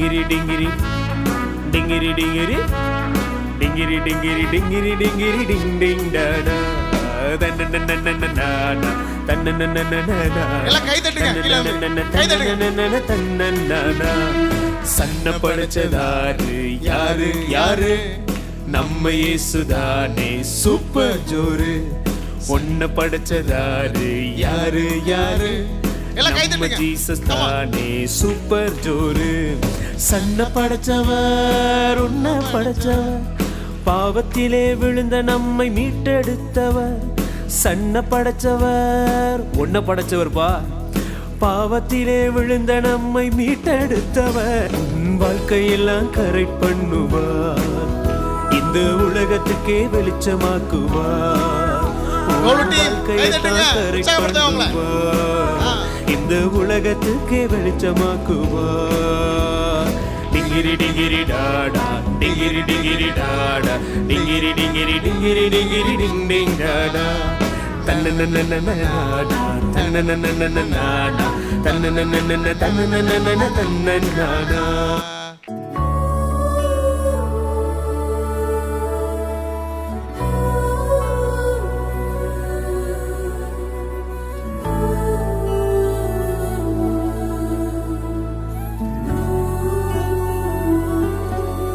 டிங்கிரி டிங்கிரி டிங்கிரி டிங்கிரி டிங்கிரி டிங்கிரி டிங்கிரி டிங்கிரி டிங் டிங் டாடா தன்னன்னன்னன்னன்னனா தன்னன்னன்னன்னனா எல்லாம் கை தட்டுங்க கீழ வந்து. கை தட்டுங்க. தன்னன்னன்னன்னனா சன்ன படைச்சதாரு யாரு யாரு நம்ம இயேசுதானே சூப்பர் ஜோரு ஒன்ன படைச்சதாரு யாரு யாரு எல்லாம் கை நம்ம தட்டுங்க. ஜீசஸ் தானே சூப்பர் ஜோரு சன்ன படைச்சவர் உன்ன படைச்சவர் பாவத்திலே விழுந்த நம்மை மீட்டெடுத்தவர் சன்ன படைச்சவர் உன்ன படைச்சவர்பா பாவத்திலே விழுந்த நம்மை மீட்டெடுத்தவர் வாழ்க்கையெல்லாம் கரெக்ட் பண்ணுவார் இந்த உலகத்துக்கே வெளிச்சமாக்குவார் வாழ்க்கையெல்லாம் கரெக்ட் பண்ணுவார் இந்த உலகத்துக்கே வெளிச்சமாக்குவார் டிங்கிரி டிங்கிரி டாடா டிங்கிரி டிங்கிரி டாடா டிங்கிரி டிங்கிரி டிங்கிரி டிங்கிரி டிங் டிங் டாடா தன்னன்னன்னன்னனாடா தன்னன்னன்னன்னனாடா தன்னன்னன்னன்ன தன்னன்னன்னன்ன தன்னன்னாடா